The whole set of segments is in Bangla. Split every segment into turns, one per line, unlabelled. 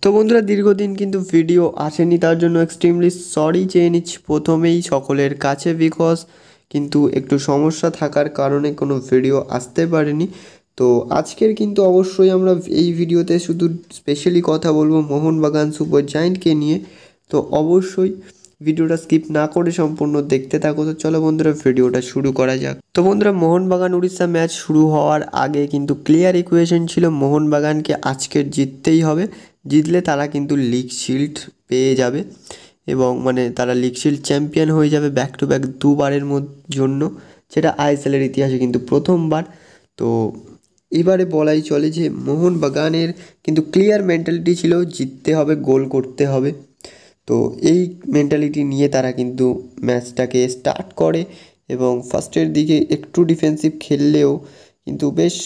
তো বন্ধুরা দীর্ঘদিন কিন্তু ভিডিও আসেনি, তার জন্য এক্সট্রিমলি সরি চেয়ে নিচ্ছি প্রথমেই সকলের কাছে, বিকজ কিন্তু একটু সমস্যা থাকার কারণে কোনো ভিডিও আসতে পারেনি। তো আজকের কিন্তু অবশ্যই আমরা এই ভিডিওতে শুধু স্পেশালি কথা বলবো মোহনবাগান সুপার জায়েন্টকে নিয়ে। তো অবশ্যই ভিডিওটা স্কিপ না করে সম্পূর্ণ দেখতে থাকো। তো চলো বন্ধুরা ভিডিওটা শুরু করা যাক। তো বন্ধুরা মোহনবাগান উড়িষ্যা ম্যাচ শুরু হওয়ার আগে কিন্তু ক্লিয়ার ইকুয়েশন ছিল মোহনবাগানকে আজকের জিততেই হবে, জিতলে তারা কিন্তু লিগ শিল্ড পেয়ে যাবে এবং মানে তারা লিগ শিল্ড চ্যাম্পিয়ন হয়ে যাবে ব্যাক টু ব্যাক দুবারের জন্য, সেটা আইএসএলের ইতিহাসে কিন্তু প্রথমবার। তো এবারে বলাই চলে যে মোহনবাগানের কিন্তু ক্লিয়ার মেন্টালিটি ছিল জিততে হবে, গোল করতে হবে। তো এই মেন্টালিটি নিয়ে তারা কিন্তু ম্যাচটাকে স্টার্ট করে এবং ফার্স্টের দিকে একটু ডিফেন্সিভ খেললেও কিন্তু বেশ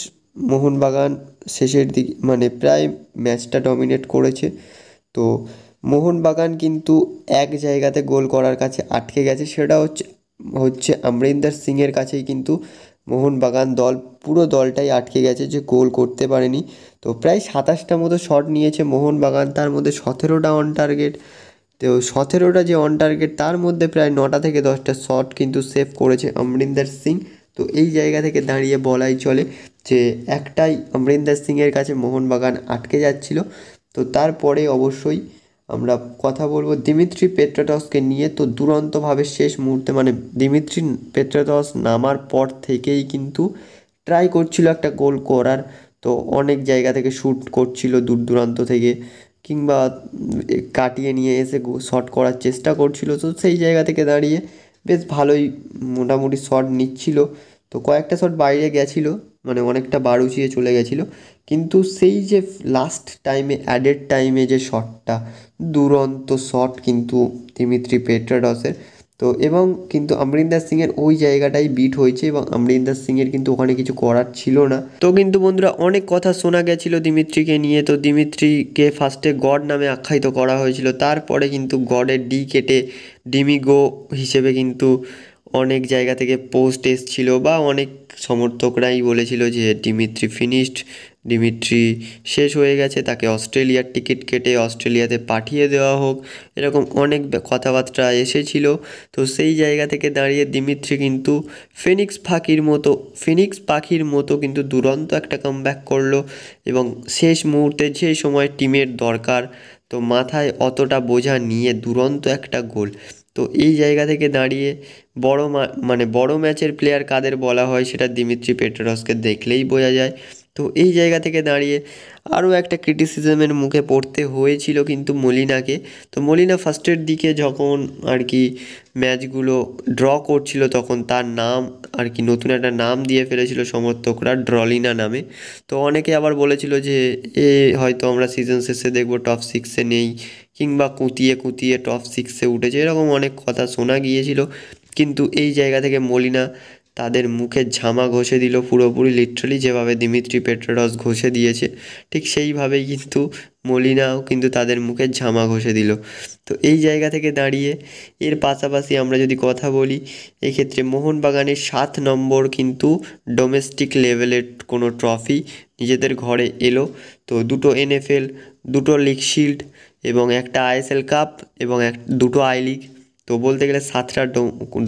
মোহনবাগান শেষের দিকে মানে প্রায় ম্যাচটা ডমিনেট করেছে। তো মোহনবাগান কিন্তু এক জায়গাতে গোল করার কাছে আটকে গেছে, সেটা হচ্ছে হচ্ছে অমরিন্দর সিংয়ের কাছেই কিন্তু মোহনবাগান পুরো দলটাই আটকে গেছে, যে গোল করতে পারেনি। তো প্রায় 27টা মতো শট নিয়েছে মোহনবাগান, তার মধ্যে 17টা অন টার্গেট। তো 17টা যে অন টার্গেট তার মধ্যে প্রায় 9টা থেকে 10টা শট কিন্তু সেভ করেছে অমরিন্দর সিং। তো এই জায়গা থেকে দাঁড়িয়ে বলাই চলে যে একটাই অমরিন্দর সিংয়ের কাছে মোহনবাগান আটকে যাচ্ছিল। তো তারপরে অবশ্যই আমরা কথা বলবো দিমিত্রি পেট্রাটসকে নিয়ে। তো দুরন্তভাবে শেষ মুহূর্তে মানে দিমিত্রি পেট্রাটস নামার পর থেকেই কিন্তু ট্রাই করছিল একটা গোল করার। তো অনেক জায়গা থেকে শ্যুট করছিল দূর দূরান্ত থেকে, কিংবা কাটিয়ে নিয়ে এসে শট করার চেষ্টা করছিল। তো সেই জায়গা থেকে দাঁড়িয়ে বেশ ভালোই মোটামুটি শট নিচ্ছিল। তো কয়েকটা শট বাইরে গেছিলো, মানে অনেকটা বাড়ুচিয়ে চলে গেছিলো, কিন্তু সেই যে লাস্ট টাইমে অ্যাডেড টাইমে যে শটটা, দুরন্ত শট কিন্তু দিমিত্রি পেট্রাটসের। তো এবং কিন্তু অমরিন্দর সিংয়ের ওই জায়গাটাই বিট হয়েছে এবং অমরিন্দর সিংয়ের কিন্তু ওখানে কিছু করার ছিল না। তো কিন্তু বন্ধুরা অনেক কথা শোনা গেছিলো দিমিত্রিকে নিয়ে। তো দিমিত্রিকে ফার্স্টে গড নামে আখ্যায়িত করা হয়েছিল, তারপরে কিন্তু গডের ডি কেটে ডিমিগো হিসেবে কিন্তু অনেক জায়গা থেকে পোস্ট এসছিল বা অনেক সমর্থকরাই বলেছিল যে দিমিত্রি ফিনিশড, দিমিত্রি শেষ হয়ে গেছে, তাকে অস্ট্রেলিয়ার টিকিট কেটে অস্ট্রেলিয়াতে পাঠিয়ে দেওয়া হোক, এরকম অনেক কথাবার্তা এসেছিল। তো সেই জায়গা থেকে দাঁড়িয়ে দিমিত্রি কিন্তু ফিনিক্স পাখির মতো কিন্তু দুরন্ত একটা কামব্যাক করলো এবং শেষ মুহূর্তে যে সময় টিমের দরকার, তো মাথায় অতটা বোঝা নিয়ে দুরন্ত একটা গোল। তো এই জায়গা থেকে দাঁড়িয়ে বড় ম্যাচের প্লেয়ার কাদের বলা হয় সেটা দিমিত্রি পেট্রাটসকে দেখলেই বোঝা যায়। তো এই জায়গা থেকে দাঁড়িয়ে আরও একটা ক্রিটিসিজমের মুখে পড়তে হয়েছিল কিন্তু মলিনাকে। তো মলিনা ফার্স্টের দিকে যখন আর কি ম্যাচগুলো ড্র করছিল তখন তার নাম আর কি নতুন একটা নাম দিয়ে ফেলেছিল সমর্থকরা, ড্রলিনা নামে। তো অনেকে আবার বলেছিল যে এ হয়তো আমরা সিজন শেষে দেখবো টপ 6-এ নেই, কিংবা কুতিয়ে কুতিয়ে টপ 6-এ উঠেছে, এরকম অনেক কথা শোনা গিয়েছিল। কিন্তু এই জায়গা থেকে মলিনা তাদের মুখে ঝামা ঘষে দিল পুরোপুরি, লিটারালি যেভাবে দিমিত্রি পেট্রাটস ঘষে দিয়েছে ঠিক সেইভাবেই কিন্তু মলিনাও কিন্তু তাদের মুখে ঝামা ঘষে দিল। তো এই জায়গা থেকে দাঁড়িয়ে এর পাশাপাশি আমরা যদি কথা বলি, এক্ষেত্রে মোহনবাগানের 7 নম্বর কিন্তু ডোমেস্টিক লেভেলের কোনো ট্রফি নিজেদের ঘরে এলো। তো দুটো এনএফএল, দুটো লিগ শিল্ড এবং একটা আইএসএল কাপ এবং দুটো আই লিগ, তো বলতে গেলে 7টা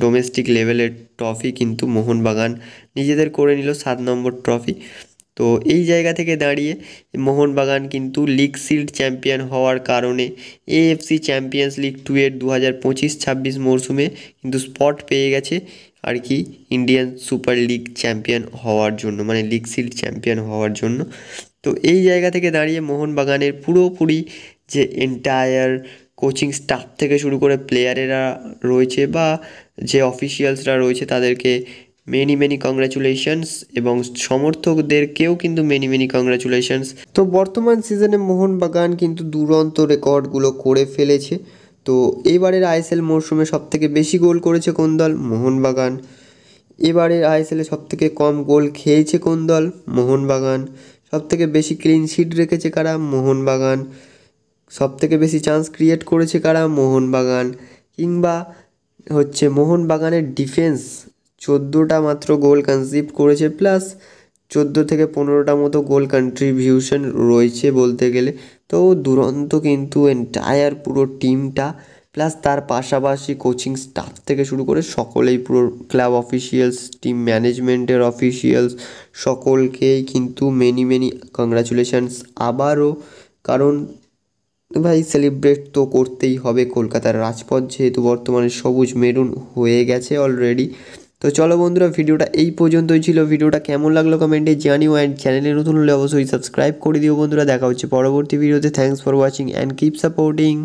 ডোমেস্টিক লেভেলের ট্রফি কিন্তু মোহনবাগান নিজেদের করে নিল, 7 নম্বর ট্রফি। তো এই জায়গা থেকে দাঁড়িয়ে মোহনবাগান কিন্তু লিগ শিল্ড চ্যাম্পিয়ন হওয়ার কারণে এএফসি চ্যাম্পিয়ন্স লিগ 2-এর 2025-26 মরশুমে কিন্তু স্পট পেয়ে গেছে আর কি ইন্ডিয়ান সুপার লিগ চ্যাম্পিয়ন হওয়ার জন্য, মানে লিগ শিল্ড চ্যাম্পিয়ন হওয়ার জন্য। তো এই জায়গা থেকে দাঁড়িয়ে মোহনবাগানের পুরোপুরি যে এন্টায়ার কোচিং স্টাফ থেকে শুরু করে প্লেয়ারেরা রয়েছে বা যে অফিসিয়ালসরা রয়েছে তাদেরকে মেনি কংগ্রাচুলেশনস এবং সমর্থকদেরকেও কিন্তু মেনি কংগ্রাচুলেশনস। তো বর্তমান সিজনে মোহনবাগান কিন্তু দুরন্ত রেকর্ডগুলো করে ফেলেছে। তো এবারের আইএসএল মরশুমে সবথেকে বেশি গোল করেছে কোন দল? মোহনবাগান। এবারের আইএসএলে সবথেকে কম গোল খেয়েছে কোন দল? মোহনবাগান। সবথেকে বেশি ক্লিন শিট রেখেছে কারা? মোহনবাগান। সবথেকে বেশি চান্স ক্রিয়েট করেছে কারা? মোহনবাগান। কিংবা হচ্ছে মোহনবাগানের ডিফেন্স 14টা মাত্র গোল কনসিভ করেছে, প্লাস 14 থেকে 15টা মতো গোল কন্ট্রিবিউশন রয়েছে বলতে গেলে। তো দুরন্ত কিন্তু এন্টায়ার পুরো টিমটা প্লাস তার পাশাপাশি কোচিং স্টাফ থেকে শুরু করে সকলেই পুরো ক্লাব অফিসিয়ালস টিম ম্যানেজমেন্টের অফিসিয়ালস সকলকেই কিন্তু মেনি কংগ্রাচুলেশনস আবারও। কারণ ভাই সেলিব্রেট তো করতেই হবে, কলকাতার রাজপথ যেহেতু বর্তমানে সবুজ মেরুন হয়ে গেছে অলরেডি। তো চলো বন্ধুরা, ভিডিওটা এই পর্যন্তই ছিল। ভিডিওটা কেমন লাগলো কমেন্টে জানিও, অ্যান্ড চ্যানেলে নতুন হলে অবশ্যই সাবস্ক্রাইব করে দিও বন্ধুরা। দেখা হচ্ছে পরবর্তী ভিডিওতে। Thanks for watching and keep supporting.